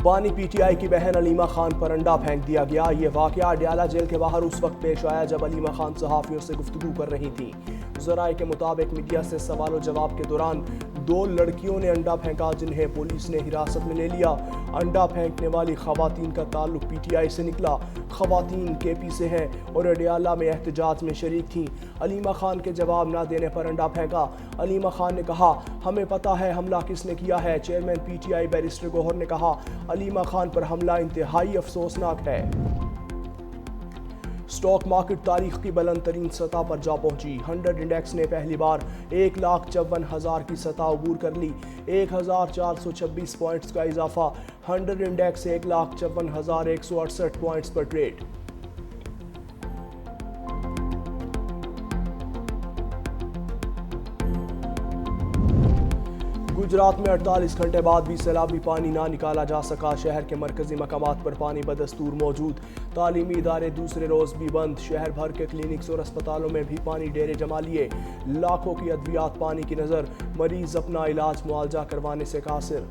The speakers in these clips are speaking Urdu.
بانی پی ٹی آئی کی بہن علیمہ خان پر انڈا پھینک دیا گیا۔ یہ واقعہ اڈیالہ جیل کے باہر اس وقت پیش آیا جب علیمہ خان صحافیوں سے گفتگو کر رہی تھیں۔ ذرائع کے مطابق میڈیا سے سوال و جواب کے دوران 2 لڑکیوں نے انڈا پھینکا جنہیں پولیس نے حراست میں لے لیا۔ انڈا پھینکنے والی خواتین کا تعلق پی ٹی آئی سے نکلا۔ خواتین کے پی سے ہیں اور اڈیالہ میں احتجاج میں شریک تھیں۔ علیمہ خان کے جواب نہ دینے پر انڈا پھینکا۔ علیمہ خان نے کہا، ہمیں پتہ ہے حملہ کس نے کیا ہے۔ Chairman P T I barrister Gohar نے کہا، علیمہ خان پر حملہ انتہائی افسوسناک ہے۔ سٹاک مارکیٹ تاریخ کی بلند ترین سطح پر جا پہنچی۔ 100 انڈیکس نے پہلی بار 1,54,000 کی سطح عبور کر لی۔ 1,426 پوائنٹس کا اضافہ۔ 100 انڈیکس 1,54,168 پوائنٹس پر ٹریڈ۔ گجرات میں 48 گھنٹے بعد بھی سیلابی پانی نہ نکالا جا سکا۔ شہر کے مرکزی مقامات پر پانی بدستور موجود۔ تعلیمی ادارے دوسرے روز بھی بند۔ شہر بھر کے کلینکس اور اسپتالوں میں بھی پانی ڈیرے جما لیے۔ لاکھوں کی ادویات پانی کی نظر۔ مریض اپنا علاج معالجہ کروانے سے قاصر۔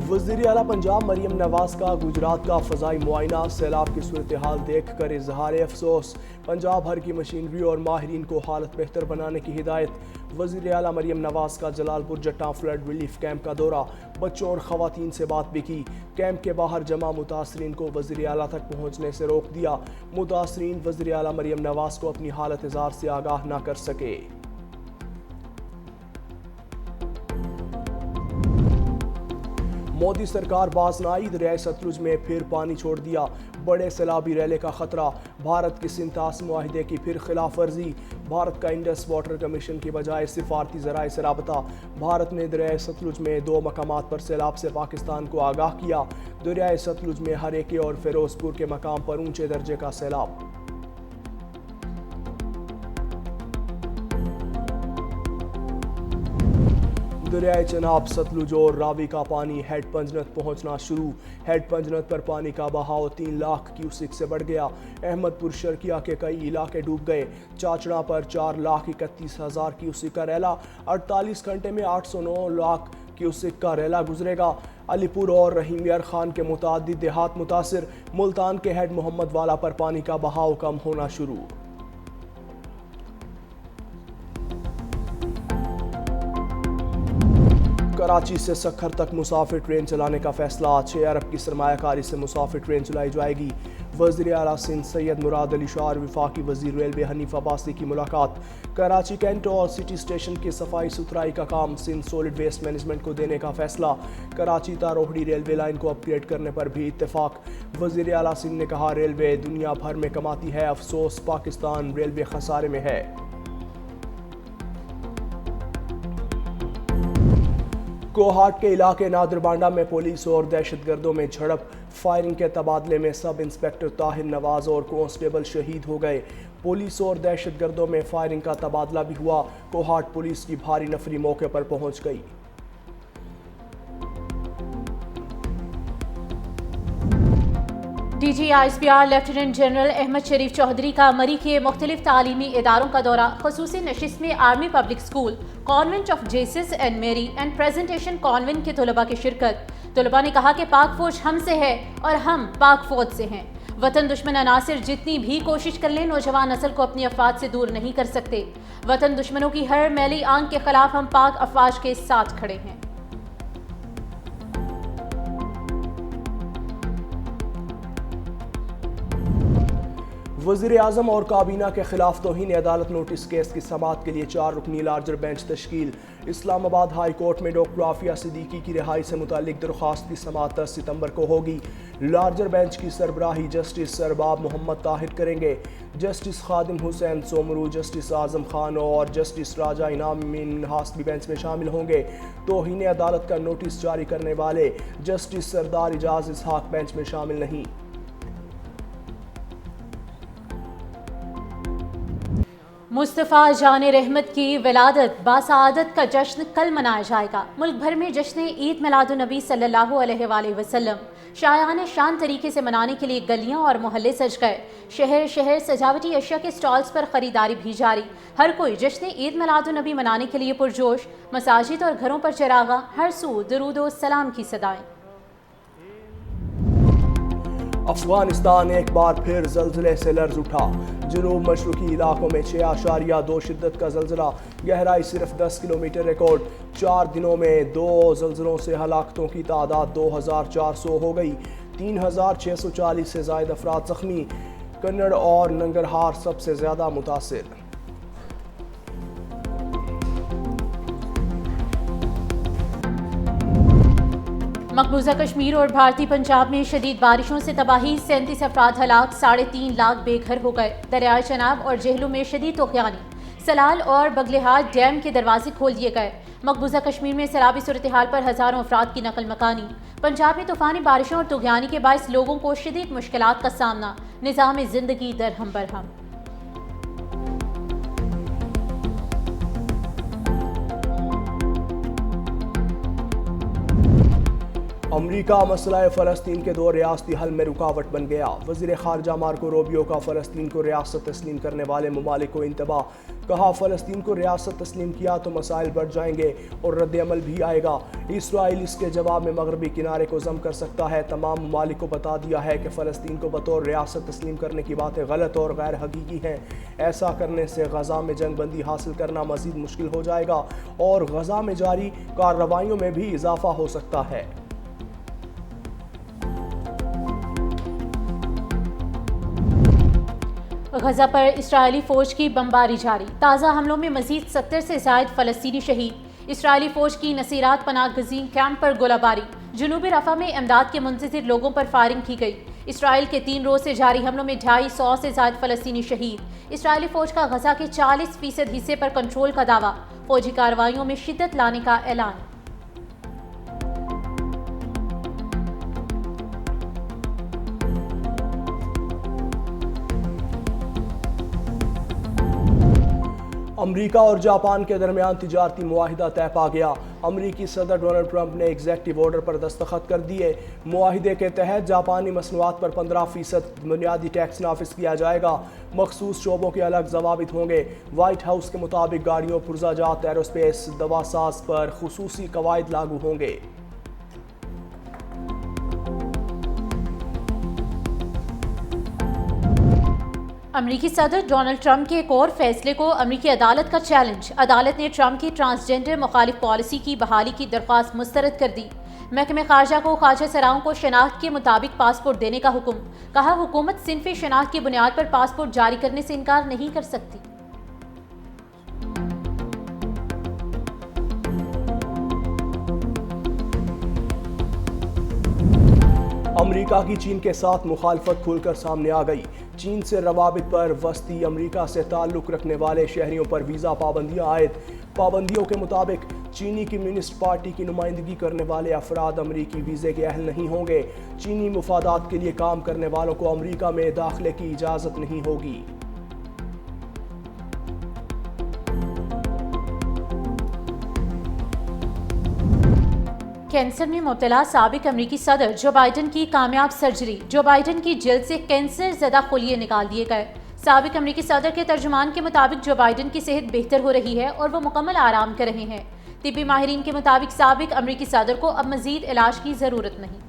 وزیر اعلیٰ پنجاب مریم نواز کا گجرات کا فضائی معائنہ۔ سیلاب کی صورتحال دیکھ کر اظہار افسوس۔ پنجاب بھر کی مشینری اور ماہرین کو حالت بہتر بنانے کی ہدایت۔ وزیر اعلیٰ مریم نواز کا جلال پور جٹاں فلڈ ریلیف کیمپ کا دورہ۔ بچوں اور خواتین سے بات بھی کی۔ کیمپ کے باہر جمع متاثرین کو وزیر اعلیٰ تک پہنچنے سے روک دیا۔ متاثرین وزیر اعلیٰ مریم نواز کو اپنی حالت زار سے آگاہ نہ کر سکے۔ مودی سرکار باز نہ آئی۔ دریائے ستلج میں پھر پانی چھوڑ دیا۔ بڑے سیلابی ریلے کا خطرہ۔ بھارت کی سنتاس معاہدے کی پھر خلاف ورزی۔ بھارت کا انڈس واٹر کمیشن کی بجائے سفارتی ذرائع سے رابطہ۔ بھارت نے دریائے ستلج میں 2 مقامات پر سیلاب سے پاکستان کو آگاہ کیا۔ دریائے ستلج میں ہریکے اور فیروز پور کے مقام پر اونچے درجے کا سیلاب۔ دریائے چناب، ستلج اور راوی کا پانی ہیڈ پنجنت پہنچنا شروع۔ ہیڈ پنجنت پر پانی کا بہاؤ 3 لاکھ کیوسک سے بڑھ گیا۔ احمد پور شرقیہ کے کئی علاقے ڈوب گئے۔ چاچڑا پر 4,31,000 کیوسک کا ریلا۔ 48 گھنٹے میں 809 لاکھ کیوسک کا ریلا گزرے گا۔ علی پور اور رحیم یار خان کے متعدد دیہات متاثر۔ ملتان کے ہیڈ محمد والا پر پانی کا بہاؤ کم ہونا شروع۔ کراچی سے سکھر تک مسافر ٹرین چلانے کا فیصلہ۔ 6 ارب کی سرمایہ کاری سے مسافر ٹرین چلائی جائے گی۔ وزیر اعلیٰ سندھ سید مراد علی شاہ اور وفاقی وزیر ریلوے حنیف عباسی کی ملاقات۔ کراچی کینٹ اور سٹی اسٹیشن کی صفائی ستھرائی کا کام سندھ سولڈ ویسٹ مینجمنٹ کو دینے کا فیصلہ۔ کراچی تا روہڑی ریلوے لائن کو اپ گریڈ کرنے پر بھی اتفاق۔ وزیر اعلیٰ سندھ نے کہا، ریلوے دنیا بھر میں کماتی ہے، افسوس پاکستان ریلوے خسارے میں ہے۔ کوہاٹ کے علاقے نادر بانڈہ میں پولیس اور دہشت گردوں میں جھڑپ۔ فائرنگ کے تبادلے میں سب انسپکٹر طاہر نواز اور کانسٹیبل شہید ہو گئے۔ پولیس اور دہشت گردوں میں فائرنگ کا تبادلہ بھی ہوا۔ کوہاٹ پولیس کی بھاری نفری موقع پر پہنچ گئی۔ D G I S P R lieutenant general Ahmed Sharif Chaudhry کا مری کے مختلف تعلیمی اداروں کا دورہ۔ خصوصی نشست میں army public school, convent of Jesus and میری اینڈ پریزنٹیشن کانوینٹ کے طلباء کی شرکت۔ طلباء نے کہا کہ پاک فوج ہم سے ہے اور ہم پاک فوج سے ہیں۔ وطن دشمن عناصر جتنی بھی کوشش کر لیں، نوجوان نسل کو اپنی افواج سے دور نہیں کر سکتے۔ وطن دشمنوں کی ہر میلی آنکھ کے خلاف ہم پاک افواج کے ساتھ کھڑے ہیں۔ وزیر اعظم اور کابینہ کے خلاف توہین عدالت نوٹس کیس کی سماعت کے لیے 4 رکنی لارجر بینچ تشکیل۔ اسلام آباد ہائی کورٹ میں ڈاکٹر عافیہ صدیقی کی رہائی سے متعلق درخواست کی سماعت 10 ستمبر کو ہوگی۔ لارجر بینچ کی سربراہی جسٹس ارباب محمد طاہر کریں گے۔ جسٹس خادم حسین سومرو، جسٹس اعظم خان اور جسٹس راجہ انعام منہاس بھی بینچ میں شامل ہوں گے۔ توہین عدالت کا نوٹس جاری کرنے والے جسٹس سردار اعجاز اسحاق بینچ میں شامل نہیں۔ مصطفیٰ جان رحمت کی ولادت باسعادت کا جشن کل منایا جائے گا۔ ملک بھر میں جشن عید میلاد النبی صلی اللہ علیہ وآلہ وسلم شایان شان طریقے سے منانے کے لیے گلیاں اور محلے سج گئے۔ شہر شہر سجاوٹی اشیاء کے سٹالز پر خریداری بھی جاری۔ ہر کوئی جشن عید میلاد النبی منانے کے لیے پرجوش۔ مساجد اور گھروں پر چراغاں، ہر سو درود و سلام کی صدائیں۔ افغانستان ایک بار پھر زلزلے سے لرز اٹھا۔ جنوب مشرقی علاقوں میں 6.2 شدت کا زلزلہ، گہرائی صرف 10 کلومیٹر ریکارڈ۔ 4 دنوں میں 2 زلزلوں سے ہلاکتوں کی تعداد 2400 ہو گئی۔ 3640 سے زائد افراد زخمی۔ کنڑ اور ننگرہار سب سے زیادہ متاثر۔ مقبوضہ کشمیر اور بھارتی پنجاب میں شدید بارشوں سے تباہی، 37 افراد ہلاک، 3.5 لاکھ بے گھر ہو گئے۔ دریائے چناب اور جہلم میں شدید طغیانی، سلال اور بگلہار ڈیم کے دروازے کھول دیے گئے۔ مقبوضہ کشمیر میں سیلابی صورتحال پر ہزاروں افراد کی نقل مکانی۔ پنجاب میں طوفانی بارشوں اور طغیانی کے باعث لوگوں کو شدید مشکلات کا سامنا، نظام زندگی درہم برہم۔ امریکہ مسئلہ فلسطین کے 2 ریاستی حل میں رکاوٹ بن گیا۔ وزیر خارجہ مارکو روبیو کا فلسطین کو ریاست تسلیم کرنے والے ممالک کو انتباہ۔ کہا فلسطین کو ریاست تسلیم کیا تو مسائل بڑھ جائیں گے اور رد عمل بھی آئے گا۔ اسرائیل اس کے جواب میں مغربی کنارے کو ضم کر سکتا ہے۔ تمام ممالک کو بتا دیا ہے کہ فلسطین کو بطور ریاست تسلیم کرنے کی باتیں غلط اور غیر حقیقی ہیں۔ ایسا کرنے سے غزہ میں جنگ بندی حاصل کرنا مزید مشکل ہو جائے گا اور غزہ میں جاری کارروائیوں میں بھی اضافہ ہو سکتا ہے۔ غزہ پر اسرائیلی فوج کی بمباری جاری، تازہ حملوں میں مزید 70 سے زائد فلسطینی شہید۔ اسرائیلی فوج کی نصیرات پناہ گزین کیمپ پر گولہ باری، جنوبی رفح میں امداد کے منتظر لوگوں پر فائرنگ کی گئی۔ اسرائیل کے 3 روز سے جاری حملوں میں 250 سے زائد فلسطینی شہید۔ اسرائیلی فوج کا غزہ کے 40% حصے پر کنٹرول کا دعویٰ، فوجی کارروائیوں میں شدت لانے کا اعلان۔ امریکہ اور جاپان کے درمیان تجارتی معاہدہ طے پا گیا۔ امریکی صدر ڈونلڈ ٹرمپ نے ایگزیکٹو آرڈر پر دستخط کر دیے۔ معاہدے کے تحت جاپانی مصنوعات پر 15% بنیادی ٹیکس نافذ کیا جائے گا۔ مخصوص شعبوں کے الگ ضوابط ہوں گے۔ وائٹ ہاؤس کے مطابق گاڑیوں، پرزہ جات، ایروسپیس، دوا ساز پر خصوصی قواعد لاگو ہوں گے۔ امریکی صدر ڈونلڈ ٹرمپ کے ایک اور فیصلے کو امریکی عدالت کا چیلنج۔ عدالت نے ٹرمپ کی ٹرانسجنڈر مخالف پالیسی کی بحالی کی درخواست مسترد کر دی۔ محکمہ خارجہ کو خواجہ سراؤں کو شناخت کے مطابق پاسپورٹ دینے کا حکم۔ کہا حکومت صنفی شناخت کی بنیاد پر پاسپورٹ جاری کرنے سے انکار نہیں کر سکتی۔ امریکہ کی چین کے ساتھ مخالفت کھل کر سامنے آ گئی۔ چین سے روابط پر وسطی امریکہ سے تعلق رکھنے والے شہریوں پر ویزا پابندیاں عائد۔ پابندیوں کے مطابق چینی کمیونسٹ پارٹی کی نمائندگی کرنے والے افراد امریکی ویزے کے اہل نہیں ہوں گے۔ چینی مفادات کے لیے کام کرنے والوں کو امریکہ میں داخلے کی اجازت نہیں ہوگی۔ کینسر میں مبتلا سابق امریکی صدر جو بائیڈن کی کامیاب سرجری، جو بائیڈن کی جلد سے کینسر زدہ خلیے نکال دیے گئے۔ سابق امریکی صدر کے ترجمان کے مطابق جو بائیڈن کی صحت بہتر ہو رہی ہے اور وہ مکمل آرام کر رہے ہیں۔ طبی ماہرین کے مطابق سابق امریکی صدر کو اب مزید علاج کی ضرورت نہیں۔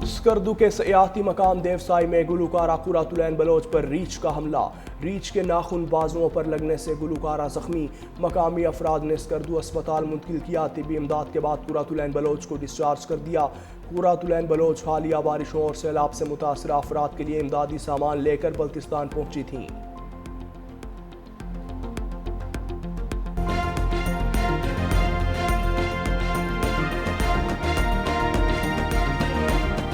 اسکردو کے سیاحتی مقام دیوسائی میں گلوکارہ قرۃ العین بلوچ پر ریچھ کا حملہ۔ ریچھ کے ناخن بازوؤں پر لگنے سے گلوکارہ زخمی۔ مقامی افراد نے اسکردو اسپتال منتقل کیا۔ طبی امداد کے بعد قرۃ العین بلوچ کو ڈسچارج کر دیا۔ قرۃ العین بلوچ حالیہ بارشوں اور سیلاب سے متاثرہ افراد کے لیے امدادی سامان لے کر بلتستان پہنچی تھیں۔